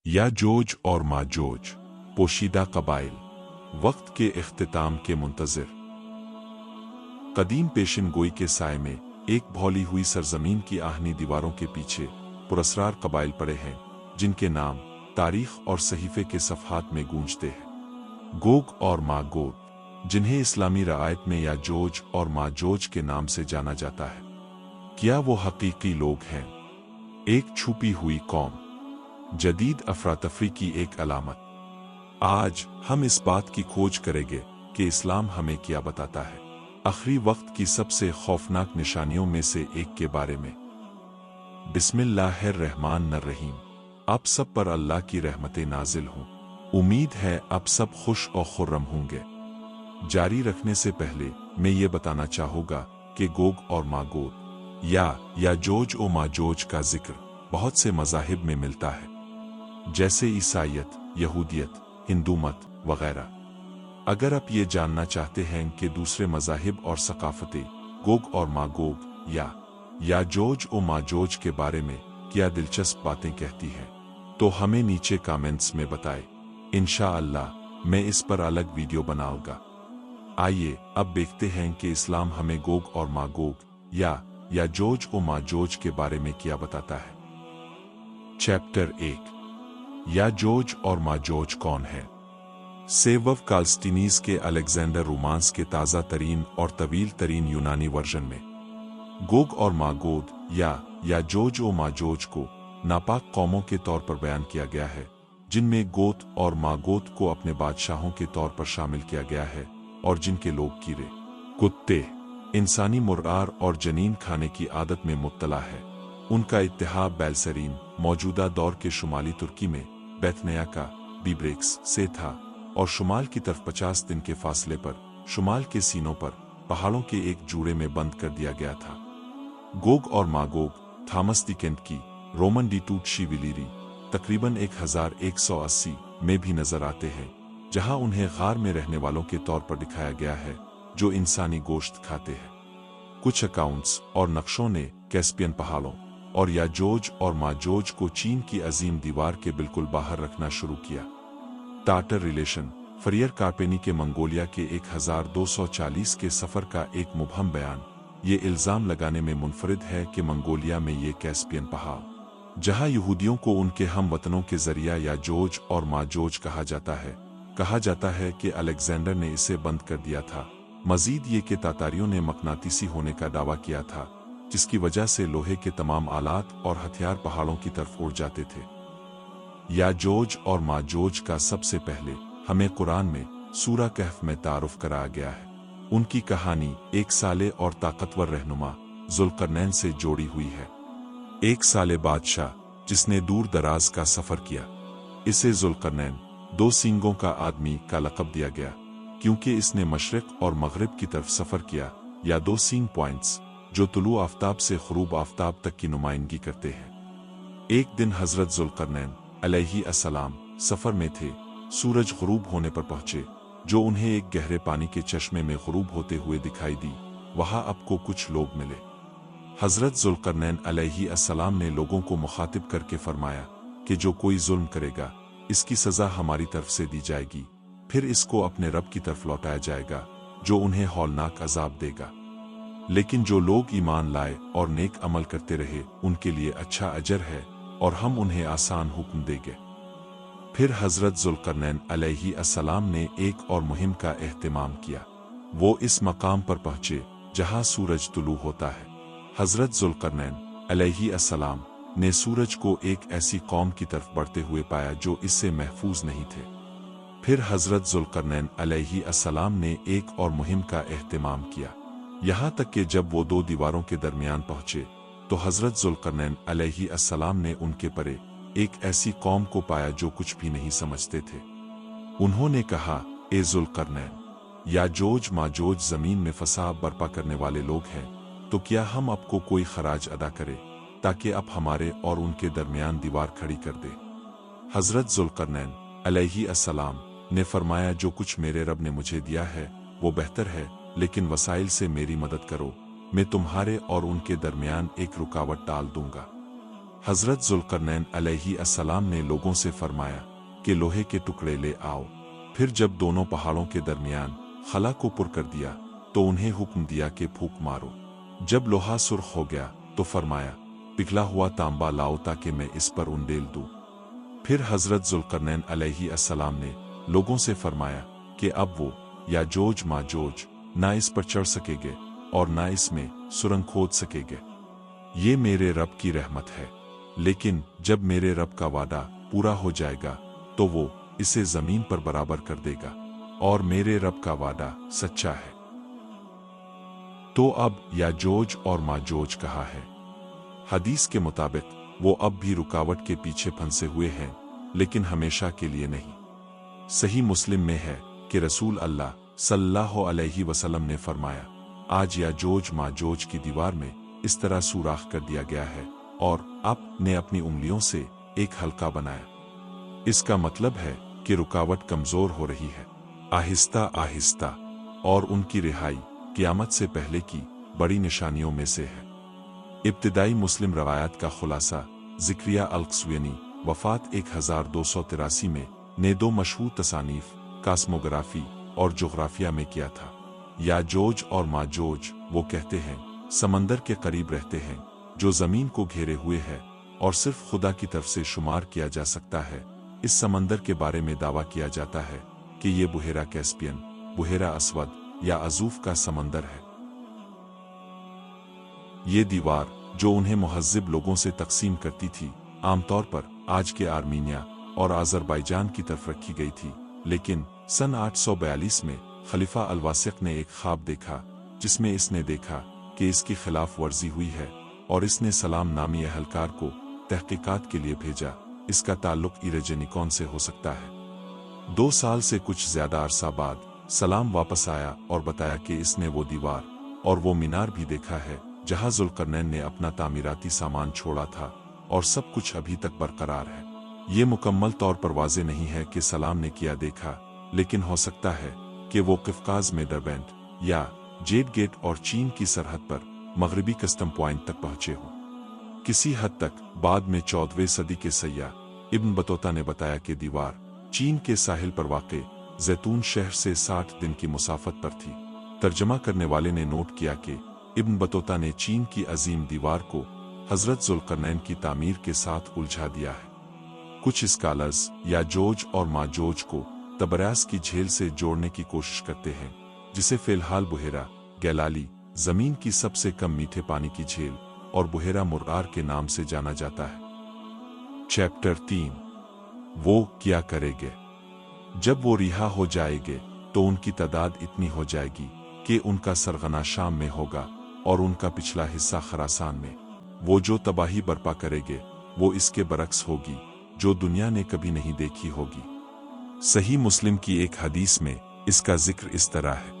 याजूज और माजूज, पोशीदा कबाइल, वक्त के इख्तिताम के मुंतज़िर। कदीम पेशिन गोई के साए में एक भौली हुई सरजमीन की आहनी दीवारों के पीछे पुरस्रार कबाइल पड़े हैं, जिनके नाम तारीख और सहीफे के सफ़हात में गूंजते हैं। गोग और मागोग, जिन्हें इस्लामी रआयत में याजूज और माजूज के नाम से जाना जाता है, क्या वो हकीकी लोग हैं? एक छुपी हुई कौम, जदीद अफरातफरी की एक अलामत। आज हम इस बात की खोज करेंगे कि इस्लाम हमें क्या बताता है, आखिरी वक्त की सबसे खौफनाक निशानियों में से एक के बारे में। बिस्मिल्लाहिर्रहमानिर्रहीम। आप सब पर अल्लाह की रहमतें नाजिल हों। उम्मीद है आप सब खुश और खुर्रम होंगे। जारी रखने से पहले मैं ये बताना चाहूँगा कि गोग और मागोग या याजूज और माजूज का जिक्र बहुत से मज़ाहिब में मिलता है, जैसे ईसाईयत, यहूदियत, हिंदू मत वगैरह। अगर आप ये जानना चाहते हैं कि दूसरे मज़ाहिब और सकाफ़तें गोग और मागोग या याजूज और माजूज के बारे में क्या दिलचस्प बातें कहती हैं, तो हमें नीचे कमेंट्स में बताएं। इंशाअल्लाह मैं इस पर अलग वीडियो बनाऊंगा। आइए अब देखते हैं कि इस्लाम हमें गोग और मागोग या याजूज और माजूज के बारे में क्या बताता है। चैप्टर 1, याजूज और माजूज कौन है? सेवव काल्स्टिनीज के अलेक्जेंडर रोमांस के ताज़ा तरीन और तवील तरीन यूनानी वर्जन में गोग और मागोग या याजूज और माजूज को नापाक कौमों के तौर पर बयान किया गया है, जिनमें गोत और मागोत को अपने बादशाहों के तौर पर शामिल किया गया है और जिनके लोग कीड़े, कुत्ते, इंसानी मुर्रार और जनीन खाने की आदत में मुब्तला है। उनका इत्तिहाद बैलसरीन, मौजूदा दौर के शुमाली तुर्की में बैतनया का बीब्रेक्स से था और शुमाल की तरफ 50 दिन के फासले पर शुमाल के सीनों पर पहाड़ों के एक जूड़े में बंद कर दिया गया था। गोग और मागोग थॉमस दी केंट की रोमन डी टूटशी विलीरी तकरीबन 1180 में भी नजर आते हैं, जहां उन्हें गार में रहने वालों के तौर पर दिखाया गया है जो इंसानी गोश्त खाते हैं। कुछ अकाउंट्स और नक्शों ने कैस्पियन पहाड़ों और याजूज और माजूज को चीन की अजीम दीवार के बिल्कुल बाहर रखना शुरू किया। टाटर रिलेशन फरियर कार्पेनी के मंगोलिया के 1240 के सफर का एक मुबहम बयान ये इल्जाम लगाने में मुनफरिद है कि मंगोलिया में ये कैस्पियन पहाड़, जहां यहूदियों को उनके हम वतनों के जरिया याजूज और माजूज कहा जाता है कि अलेक्जेंडर ने इसे बंद कर दिया था। मजीद ये कि तातारियों ने मकनातीसी होने का दावा किया था, जिसकी वजह से लोहे के तमाम आलात और हथियार पहाड़ों की तरफ उड़ जाते थे। याजूज और माजूज का सबसे पहले हमें कुरान में सूरा कहफ में तारुफ कराया गया है। उनकी कहानी एक साले और ताकतवर रहनुमा जुल्करनैन से जोड़ी हुई है। एक साले बादशाह जिसने दूर दराज का सफर किया, इसे जुल्करनैन दो सींगों का आदमी का लक़ब दिया गया, क्योंकि इसने मशरिक और मगरिब की तरफ सफर किया, या दो सींग पॉइंट्स जो तुलू आफ्ताब से ग़ुरूब आफ्ताब तक की नुमाइंदगी करते हैं। एक दिन हजरत जुल्करनैन अलैहिस्सलाम सफर में थे। सूरज ग़ुरूब होने पर पहुंचे, जो उन्हें एक गहरे पानी के चश्मे में ग़ुरूब होते हुए दिखाई दी। वहां आपको कुछ लोग मिले। हजरत जुल्करनैन अलैहिस्सलाम ने लोगों को मुखातिब करके फरमाया कि जो कोई जुल्म करेगा, इसकी सजा हमारी तरफ से दी जाएगी, फिर इसको अपने रब की तरफ लौटाया जाएगा, जो उन्हें हौलनाक अजाब देगा। लेकिन जो लोग ईमान लाए और नेक अमल करते रहे, उनके लिए अच्छा अजर है और हम उन्हें आसान हुक्म देंगे। फिर हजरत जुल्करनैन अलैहिस्सलाम ने एक और मुहिम का एहतिमाम किया। वो इस मकाम पर पहुंचे जहां सूरज तुलू होता है। हजरत जुल्करनैन अलैहिस्सलाम ने सूरज को एक ऐसी कौम की तरफ बढ़ते हुए पाया जो इससे महफूज नहीं थे। फिर हजरत जुल्करनैन अलैहिस्सलाम ने एक और मुहिम का एहतिमाम किया, यहाँ तक कि जब वो दो दीवारों के दरमियान पहुंचे तो हजरत जुल्करनैन अलैहिस्सलाम ने उनके परे एक ऐसी कौम को पाया जो कुछ भी नहीं समझते थे। उन्होंने कहा, ए जुल्करनैन, याजूज माजूज जमीन में फसाद बर्पा करने वाले लोग हैं, तो क्या हम आपको कोई खराज अदा करें ताकि आप हमारे और उनके दरमियान दीवार खड़ी कर दे। हजरत जुल्करनैन अलैहिस्सलाम ने फरमाया, जो कुछ मेरे रब ने मुझे दिया है वो बेहतर है, लेकिन वसाइल से मेरी मदद करो, मैं तुम्हारे और उनके दरमियान एक रुकावट डाल दूंगा। हज़रत ज़ुल्करनैन अलैहिस्सलाम ने लोगों से फरमाया कि लोहे के टुकड़े ले आओ। फिर जब दोनों पहाड़ों के दरमियान खला को पुर कर दिया तो उन्हें हुक्म दिया कि फूंक मारो। जब लोहा सुर्ख हो गया तो फरमाया पिघला हुआ तांबा लाओ ताकि मैं इस पर उंडेल दूं। फिर हज़रत ज़ुल्करनैन अलैहिस्सलाम ने लोगों से फरमाया कि अब वो याजूज माजूज ना इस पर चढ़ सकेंगे और ना इसमें सुरंग खोद सकेंगे। ये मेरे रब की रहमत है, लेकिन जब मेरे रब का वादा पूरा हो जाएगा तो वो इसे जमीन पर बराबर कर देगा और मेरे रब का वादा सच्चा है। तो अब याजूज और माजूज कहाँ है? हदीस के मुताबिक वो अब भी रुकावट के पीछे फंसे हुए हैं, लेकिन हमेशा के लिए नहीं। सही मुस्लिम में है कि रसूल अल्लाह सल्लल्लाहु अलैहि वसल्लम ने फरमाया आज याजूज माजूज की दीवार में इस तरह सुराख कर दिया गया है और आप ने अपनी उंगलियों से एक हल्का बनाया। इसका मतलब है कि रुकावट कमजोर हो रही है आहिस्ता आहिस्ता, और उनकी रिहाई क़यामत से पहले की बड़ी निशानियों में से है। इब्तिदाई मुस्लिम रवायत का खुलासा ज़िक्रिया अल-क़स्वीनी वफ़ात 1283 में ने दो मशहूर तसानीफ कास्मोग्राफी और जोग्राफिया में किया था। याजूज और माजूज वो कहते हैं समंदर के करीब रहते हैं जो ज़मीन को घेरे हुए है और सिर्फ खुदा की तरफ से शुमार किया जा सकता है। इस समंदर के बारे में दावा किया जाता है कि ये बुहेरा कैस्पियन, बुहेरा अस्वद या अजूफ का समंदर है। ये दीवार जो उन्हें मुहज्जिब लोगों से तकसीम करती थी आमतौर पर आज के आर्मीनिया और आज़रबाईजान की तरफ रखी गई थी, लेकिन सन 842 में खलीफा अल-वासिक ने एक ख्वाब देखा जिसमें इसने देखा कि इसकी खिलाफ वर्जी हुई है और इसने सलाम नामी अहलकार को तहकीकात के लिए भेजा। इसका ताल्लुक इरेजेनिकॉन से हो सकता है। 2 साल से कुछ ज्यादा अरसा बाद सलाम वापस आया और बताया कि इसने वो दीवार और वो मीनार भी देखा है जहां ज़ुल्करनैन ने अपना तामीराती सामान छोड़ा था और सब कुछ अभी तक बरकरार है। ये मुकम्मल तौर पर वाज़े नहीं है कि सलाम ने किया देखा, लेकिन हो सकता है कि वो कफ़काज़ में डरबेंट या जेड गेट और चीन की सरहद पर मगरबी कस्टम पॉइंट तक पहुंचे हों। किसी हद तक बाद में 14वीं सदी के सय्याह इब्न बतूता ने बताया कि दीवार चीन के साहिल पर वाक़े जैतून शहर से 60 दिन की मुसाफत पर थी। तर्जमा करने वाले ने नोट किया कि इब्न बतूता ने चीन की अजीम दीवार को हज़रत ज़ुल्करनैन की तामीर के साथ उलझा दिया है। कुछ स्कॉलर्स याजूज और माजूज को तबरास की झील से जोड़ने की कोशिश करते हैं, जिसे फिलहाल बुहेरा गैलाली जमीन की सबसे कम मीठे पानी की झील और बुहेरा मुर्गार के नाम से जाना जाता है। चैप्टर 3 वो क्या करेंगे? जब वो रिहा हो जाएंगे तो उनकी तादाद इतनी हो जाएगी कि उनका सरगना शाम में होगा और उनका पिछला हिस्सा खरासान में। वो जो तबाही बर्पा करेंगे वो इसके बरक्स होगी जो दुनिया ने कभी नहीं देखी होगी। सही मुस्लिम की एक हदीस में इसका जिक्र इस तरह है।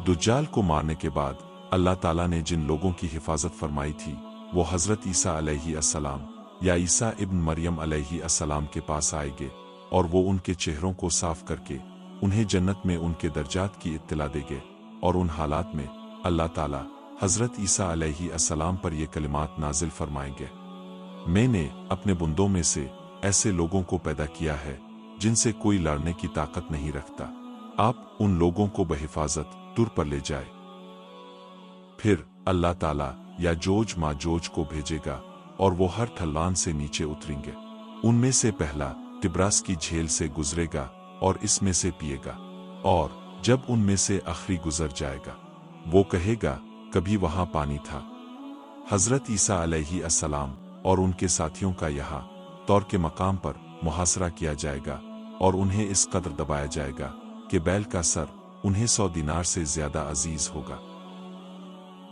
दुज्जाल को मारने के बाद अल्लाह ताला ने जिन लोगों की हिफाजत फरमाई थी वो हज़रत ईसा अलैहिस्सलाम या ईसा इब्न मरियम अलैहिस्सलाम के पास आएंगे और वो उनके चेहरों को साफ करके उन्हें जन्नत में उनके दर्जात की इत्तला देंगे, और उन हालात में अल्लाह ताला हज़रत ईसा अलैहिस्सलाम पर ये कलिमात नाजिल फरमाएंगे, मैंने अपने बंदों में से ऐसे लोगों को पैदा किया है जिनसे कोई लड़ने की ताकत नहीं रखता, आप उन लोगों को बहिफाजत तुर पर ले जाए। फिर अल्लाह ताला याजूज माजूज को भेजेगा और वो हर ढलान से नीचे उतरेंगे। उनमें से पहला तिब्रास की झील से गुजरेगा और इसमें से पिएगा, और जब उनमें से आखिरी गुजर जाएगा वो कहेगा कभी वहां पानी था। हज़रत ईसा अलैहिस्सलाम और उनके साथियों का यहाँ तौर के मकाम पर मुहासरा किया जाएगा और उन्हें इस कदर दबाया जाएगा कि बैल का सर उन्हें 100 दिनार से ज्यादा अजीज होगा।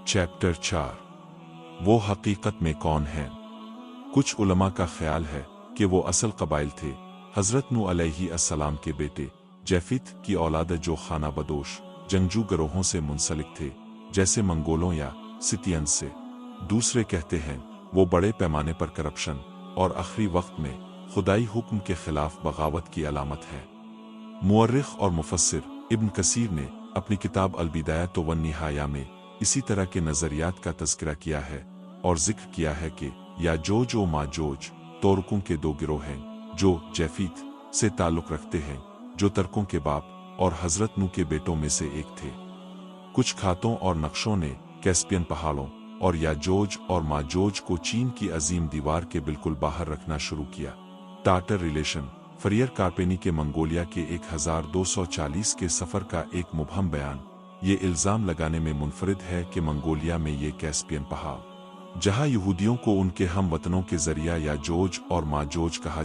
चैप्टर 4 वो हकीकत में कौन है? कुछ उलमा का ख्याल है कि वो असल कबाइल थे हज़रत नूह अलैहिस्सलाम के बेटे जैफित की औलाद जो खाना बदोश जंगजू गिरोहों से मुंसलिक थे, जैसे मंगोलों या सितियंस से। दूसरे कहते हैं वो बड़े पैमाने पर करप्शन और आखिरी वक्त में खुदाई हुक्म के खिलाफ बगावत की अलामत है। मुअर्रिख और मुफस्सिर इब्न कसीर ने अपनी किताब अल-बिदाया व निहाया में इसी तरह के नज़रियात का तज़किरा किया है और जिक्र किया है कि याजोज और माजोज तोरकों के दो गिरोह हैं जो जैफीत से ताल्लुक रखते हैं, जो तरकों के बाप और हजरत नू के बेटों में से एक थे। कुछ खातों और नक्शों ने कैस्पियन पहाड़ों और याजोज और माजोज को चीन की अजीम दीवार के बिल्कुल बाहर रखना शुरू किया। टाटर रिलेशन फरियर कार्पेनी के मंगोलिया के 1240 के सफर का एक मुबहम बयान ये इल्जाम लगाने में मुनफरिद है कि मंगोलिया में ये कैस्पियन पहाड़, जहां यहूदियों को उनके हम वतनों के जरिया याजोज और माजोज कहा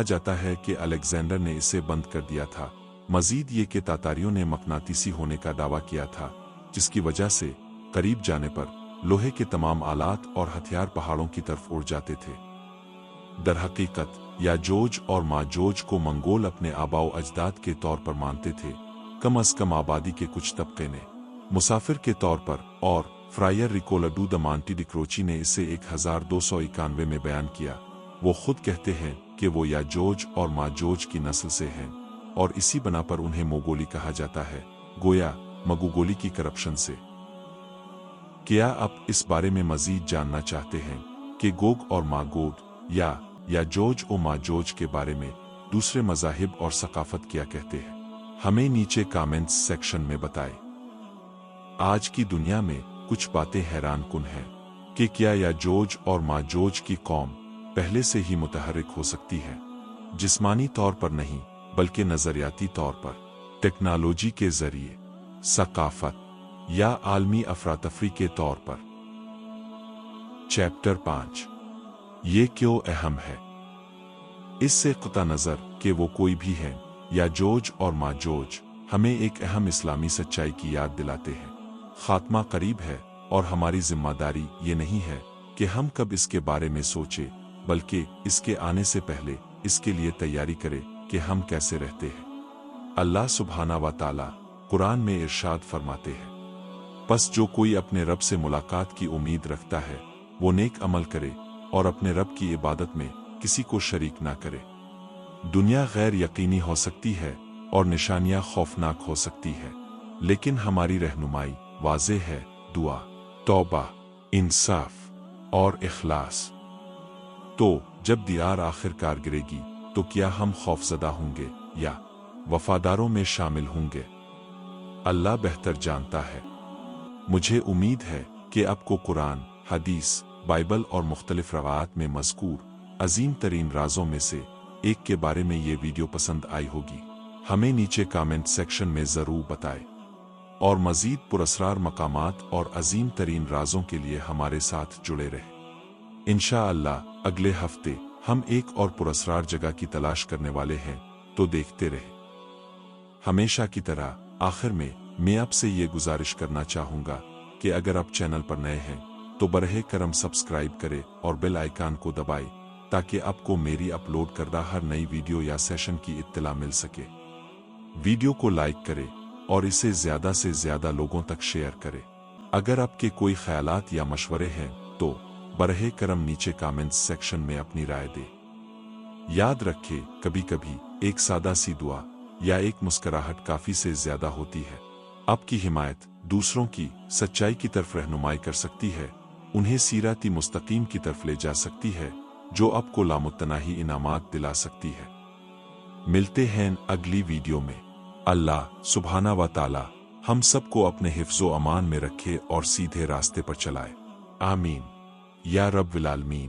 जाता है कि अलेक्जेंडर ने इसे बंद कर दिया था। मजीद ये कि तातारियों ने मकनातीसी होने का दावा किया था, जिसकी वजह से करीब जाने पर लोहे के तमाम आलात और हथियार पहाड़ों की तरफ उड़ जाते थे। दरहकीकत याजोज और माजोज को मंगोल अपने आबाओ अजदाद के तौर पर मानते थे, कम अज कम आबादी के कुछ तबके ने मुसाफिर के तौर पर, और फ्रायर रिकोलाडू द मांटी डिक्रोची ने इसे 1291 में बयान किया। वो खुद कहते हैं कि वो याजोज और माजोज की नस्ल से हैं और इसी बना पर उन्हें मोगोली कहा जाता है, गोया मगुगोली की करप्शन से। क्या आप इस बारे में मजीद जानना चाहते हैं कि गोग और मागोग या याजोज और माजोज के बारे में दूसरे मज़ाहिब और सकाफत क्या कहते हैं? हमें नीचे कमेंट्स सेक्शन में बताएं। आज की दुनिया में कुछ बातें हैरान कुन हैं कि क्या याजोज और माजोज की कौम पहले से ही मुतहर्रिक हो सकती है, जिस्मानी तौर पर नहीं बल्कि नजरियाती तौर पर, टेक्नोलॉजी के जरिए, सकाफत या आलमी अफरातफरी के तौर पर। चैप्टर 5 ये क्यों अहम है? इससे क़ुता नज़र कि वो कोई भी हैं, याजोज और माजोज हमें एक अहम इस्लामी सच्चाई की याद दिलाते हैं। खात्मा करीब है और हमारी जिम्मेदारी ये नहीं है कि हम कब इसके बारे में सोचें, बल्कि इसके आने से पहले इसके लिए तैयारी करें कि हम कैसे रहते हैं। अल्लाह सुब्हाना व ताला कुरान में इरशाद फरमाते हैं, बस जो कोई अपने रब से मुलाकात की उम्मीद रखता है वो नेक अमल करे और अपने रब की इबादत में किसी को शरीक ना करे। दुनिया गैर यकीनी हो सकती है और निशानियां खौफनाक हो सकती है, लेकिन हमारी रहनुमाई वाज़े है, दुआ, तौबा, इंसाफ और इखलास। तो जब दीयार आखिरकार गिरेगी तो क्या हम खौफजदा होंगे या वफादारों में शामिल होंगे? अल्लाह बेहतर जानता है। मुझे उम्मीद है कि आपको कुरान, हदीस, बाइबल और मुख्तलिफ रवायात में मज़कूर अजीम तरीन राजों में से एक के बारे में ये वीडियो पसंद आई होगी। हमें नीचे कमेंट सेक्शन में ज़रूर बताएं और मज़ीद पुरअसरार मकामात और अजीम तरीन राजों के लिए हमारे साथ जुड़े रहें। इंशाअल्लाह अगले हफ्ते हम एक और पुरअसरार जगह की तलाश करने वाले हैं, तो देखते रहे। हमेशा की तरह आखिर में मैं आपसे ये गुजारिश करना चाहूँगा कि अगर आप चैनल पर नए हैं तो बरहे करम सब्सक्राइब करें और बेल आइकन को दबाएं ताकि आपको मेरी अपलोड करदा हर नई वीडियो या सेशन की इत्तला मिल सके। वीडियो को लाइक करें और इसे ज़्यादा से ज़्यादा लोगों तक शेयर करें। अगर आपके कोई ख्यालात या मशवरे हैं तो बरहे करम नीचे कमेंट्स सेक्शन में अपनी राय दें। याद रखें, कभी कभी एक सादा सी दुआ या एक मुस्कुराहट काफ़ी से ज़्यादा होती है। आपकी हिमायत दूसरों की सच्चाई की तरफ रहनुमाई कर सकती है, उन्हें सीराती मुस्तकीम की तरफ ले जा सकती है, जो आपको लामुतनाही इनामात दिला सकती है। मिलते हैं अगली वीडियो में। अल्लाह सुब्हाना व ताला हम सबको अपने हिफ्ज़ो अमान में रखे और सीधे रास्ते पर चलाए। आमीन या रब्बिल आलमीन।